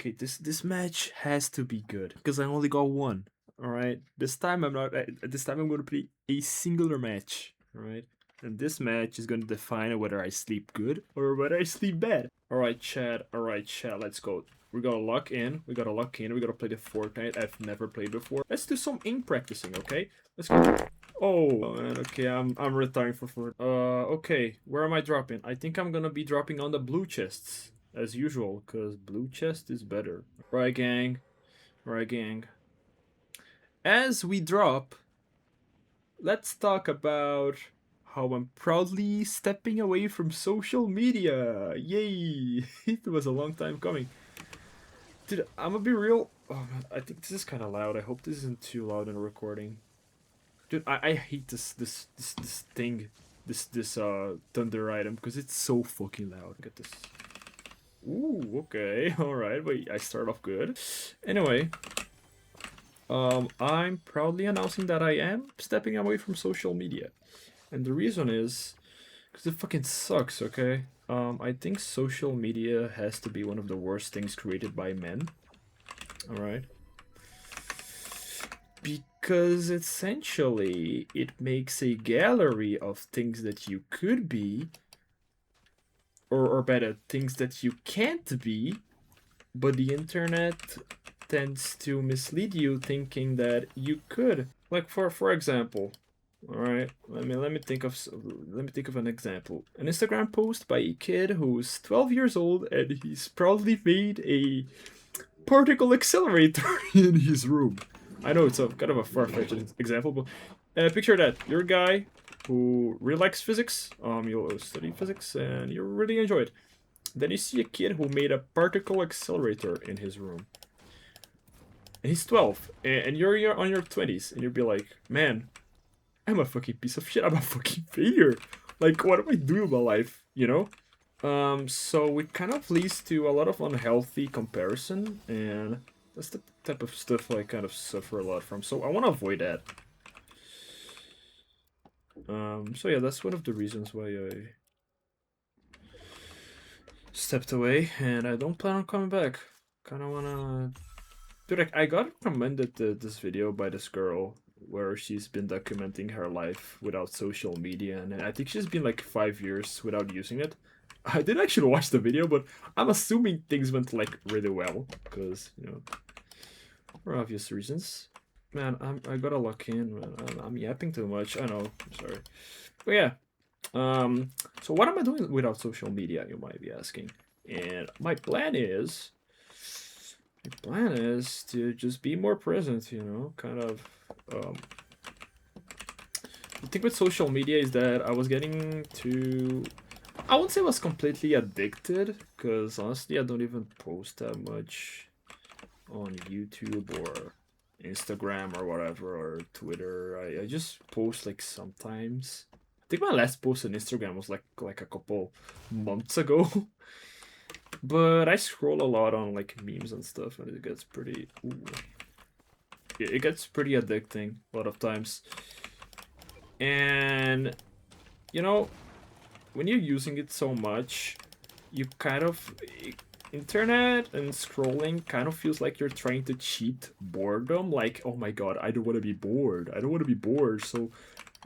Okay, this match has to be good because I only got one. All right, this time I'm not. This time I'm going to play a singular match. All right, and this match is going to define whether I sleep good or whether I sleep bad. All right, Chad. All right, Chad. Let's go. We gotta lock in. We gotta lock in. We gotta play the Fortnite I've never played before. Let's do some ink practicing, okay? Let's go. Oh man, okay, I'm retiring for Fort. Okay, where am I dropping? I think I'm gonna be dropping on the blue chests as usual, cause blue chest is better. Right, gang. Right, gang. As we drop, let's talk about how I'm proudly stepping away from social media. Yay! It was a long time coming. Dude, I'm gonna be real. Oh man, I think this is kind of loud. I hope this isn't too loud in the recording. Dude, I hate this thing, this thunder item because it's so fucking loud. Look at this. Ooh, okay, all right. Wait, I start off good. Anyway, I'm proudly announcing that I am stepping away from social media, and the reason is because it fucking sucks. Okay. I think social media has to be one of the worst things created by men. All right. Because essentially it makes a gallery of things that you could be, or better, things that you can't be, but the internet tends to mislead you thinking that you could. Like for example, all right, let me think of an example. An Instagram post by a kid who's 12 years old and he's proudly made a particle accelerator in his room. I know it's a kind of a far-fetched example, but picture that you're a guy who really likes physics. You study physics and you really enjoy it. Then you see a kid who made a particle accelerator in his room. And he's 12, and you're on your 20s, and you'll be like, man, I'm a fucking piece of shit. I'm a fucking failure. Like, what am I doing with my life? You know? So it kind of leads to a lot of unhealthy comparison, and that's the type of stuff I kind of suffer a lot from. So I want to avoid that. So yeah, that's one of the reasons why I stepped away, and I don't plan on coming back. Kind of wanna, dude. I got recommended this video by this girl where she's been documenting her life without social media, and I think she's been like 5 years without using it. I didn't actually watch the video, but I'm assuming things went like really well because for obvious reasons. Man, I gotta lock in. Man, I'm yapping too much. I know. I'm sorry. But yeah. So what am I doing without social media? You might be asking. And my plan is to just be more present. Kind of. Um, the thing with social media is that I was getting to. I wouldn't say I was completely addicted, because honestly, I don't even post that much on YouTube or Instagram or whatever, or Twitter. I just post like sometimes. I think my last post on Instagram was like a couple months ago. But I scroll a lot on like memes and stuff, and it gets pretty. Ooh, it gets pretty addicting a lot of times. And you know, when you're using it so much, you kind of internet and scrolling kind of feels like you're trying to cheat boredom. Like, oh my god, I don't want to be bored. I don't want to be bored. So,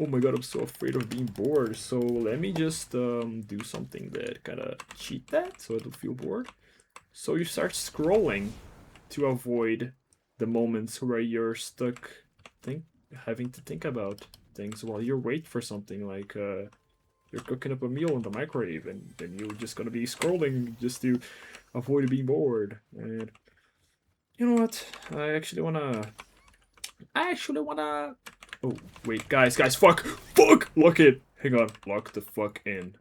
oh my god, I'm so afraid of being bored. So let me just do something that kind of cheat that, so I don't feel bored. So you start scrolling to avoid the moments where you're stuck, think having to think about things while you're waiting for something like you're cooking up a meal in the microwave, and then you're just gonna be scrolling just to avoid being bored. And you know what? I actually wanna. Oh wait, guys, fuck, lock it. Hang on, lock the fuck in.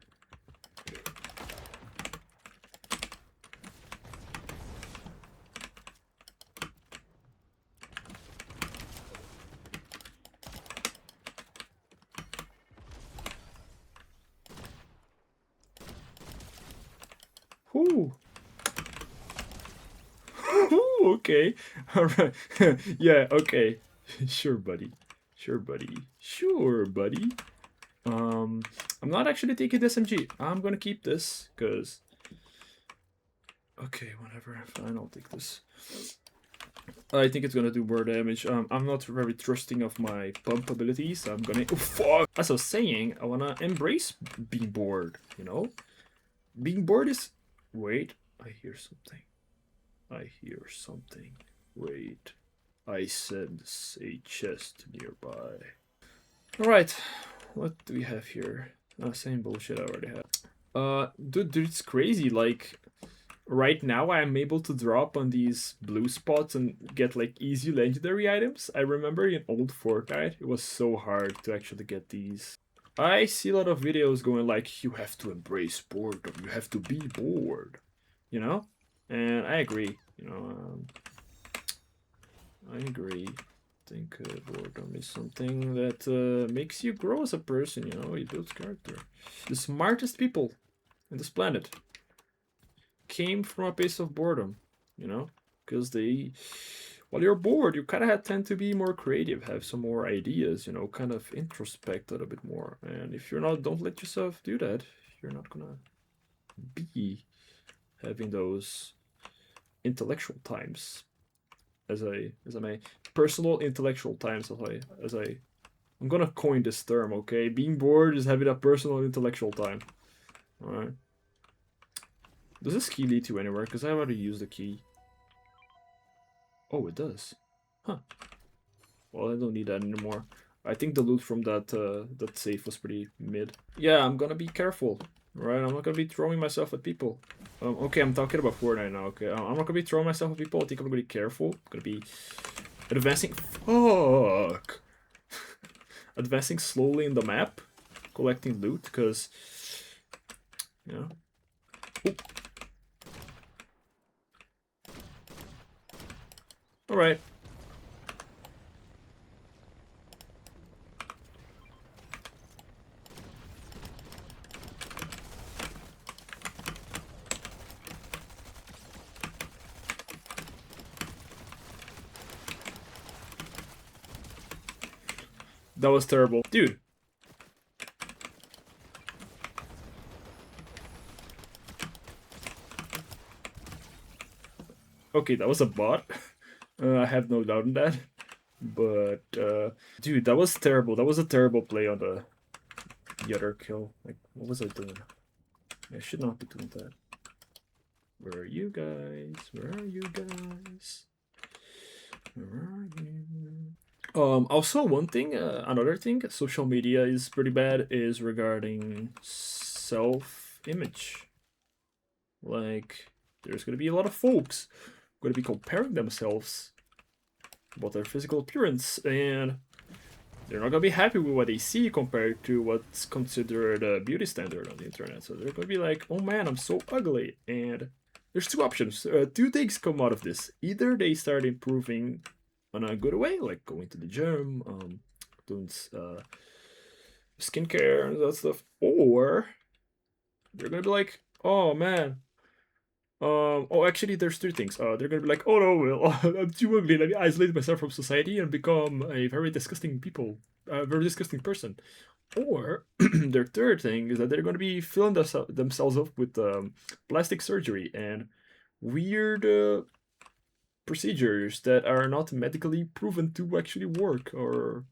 Whoo. Ooh, okay. All right. Yeah, okay. Sure, buddy. Sure, buddy. Sure, buddy. I'm not actually taking this MG. I'm gonna keep this because Okay, whatever. Fine, I'll take this. I think it's gonna do more damage. I'm not very trusting of my pump abilities. I'm gonna. Oh, fuck! As I was saying, I wanna embrace being bored. You know, being bored is. Wait, I hear something. I hear something. Wait, I sense a chest nearby. All right, what do we have here? Same bullshit I already have. Dude, it's crazy. Like, right now I'm able to drop on these blue spots and get like easy legendary items. I remember in old Fortnite, it was so hard to actually get these. I see a lot of videos going like, you have to embrace boredom, you have to be bored, you know? And I agree, you know, I agree. I think boredom is something that makes you grow as a person, you know, it builds character. The smartest people in this planet came from a place of boredom, you know, because while you're bored, you kind of tend to be more creative, have some more ideas, you know, kind of introspect a little bit more. And if you're not, don't let yourself do that. You're not gonna be having those intellectual times, as I may, personal intellectual times, I'm gonna coin this term, okay? Being bored is having a personal intellectual time. All right. Does this key lead to anywhere? Because I already used the key. Oh, it does. Huh. Well, I don't need that anymore. I think the loot from that safe was pretty mid. Yeah, I'm gonna be careful, right? I'm not gonna be throwing myself at people. Okay, I'm talking about Fortnite now. Okay, I'm not gonna be throwing myself at people. I think I'm gonna be careful. I'm gonna be advancing. Fuck. Advancing slowly in the map, collecting loot, because you know. Oop. All right. That was terrible, dude. Okay, that was a bot. I have no doubt in that. But dude, that was terrible. That was a terrible play on the other kill. Like, what was I doing? I should not be doing that. Where are you guys? Where are you guys? Where are you? Also, one thing, another thing, social media is pretty bad is regarding self-image. Like, there's gonna be a lot of folks gonna be comparing themselves about their physical appearance, and they're not gonna be happy with what they see compared to what's considered a beauty standard on the internet. So they're gonna be like, "Oh man, I'm so ugly." And there's two options. Two things come out of this. Either they start improving in a good way, like going to the gym, doing skincare and that stuff, or they're gonna be like, "Oh man, oh, actually, there's two things. They're gonna be like, oh no, well, I'm too ugly. Let me isolate myself from society and become a very disgusting very disgusting person. Or their third thing is that they're gonna be filling themselves up with plastic surgery and weird procedures that are not medically proven to actually work or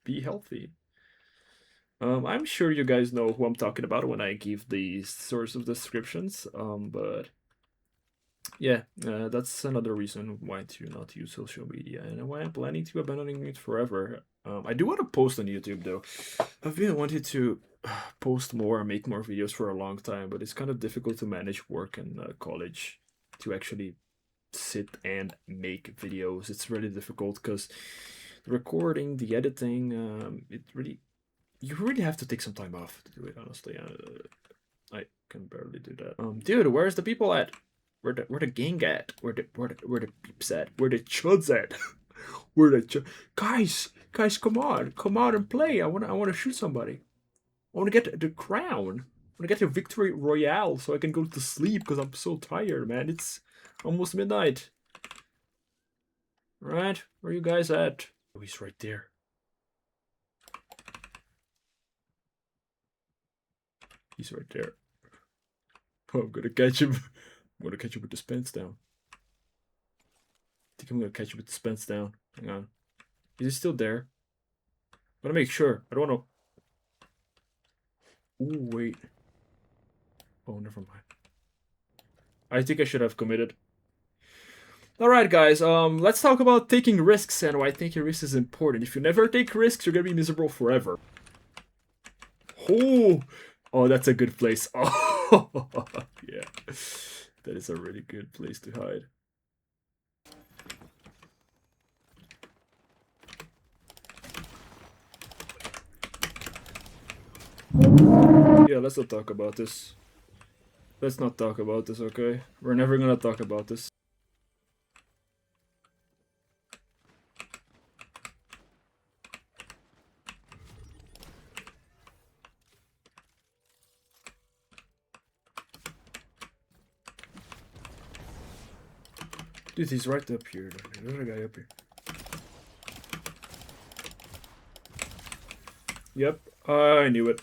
be healthy. I'm sure you guys know who I'm talking about when I give these sorts of descriptions. But yeah, that's another reason why to not use social media and why I'm planning to abandoning it forever. I do want to post on YouTube though. I've been wanting to post more and make more videos for a long time, but it's kind of difficult to manage work and college to actually sit and make videos. It's really difficult because the recording, the editing, you really have to take some time off to do it. Honestly, I can barely do that. Dude, where's the people at? Where the gang at? Where the peeps at? Where the chuds at? where the guys, come on and play. I wanna shoot somebody. I wanna get the crown. I wanna get the victory royale so I can go to sleep because I'm so tired, man. It's almost midnight. Right? Where are you guys at? Oh, he's right there. He's right there. Oh, I'm gonna catch him. I'm gonna catch you with the spence down. I think I'm gonna catch you with the spence down. Hang on. Is he still there? I wanna make sure. I don't wanna. Ooh, wait. Oh, never mind. I think I should have committed. Alright, guys, let's talk about taking risks and why taking risks is important. If you never take risks, you're gonna be miserable forever. Oh, that's a good place. Oh, yeah. That is a really good place to hide. Yeah, let's not talk about this. Let's not talk about this, okay? We're never gonna talk about this. Dude, he's right up here. There's a guy up here. Yep, I knew it.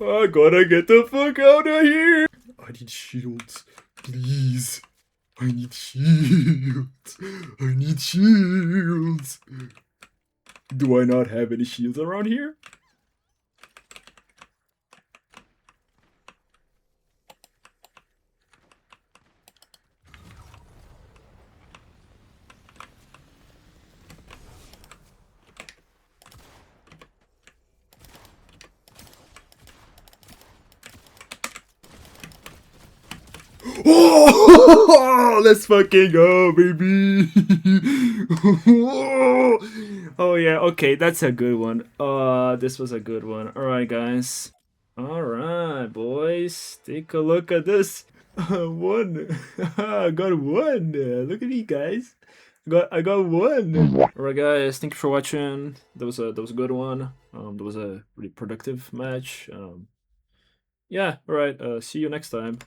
I gotta get the fuck out of here! I need shields, please. I need shields. I need shields. Do I not have any shields around here? Oh, let's fucking go, baby. Oh yeah, okay, that's a good one. This was a good one. All right, guys. All right, boys, take a look at this. One. I got one. Look at me, guys. I got one. All right, guys. Thank you for watching. That was a good one. That was a really productive match. Yeah. All right. See you next time.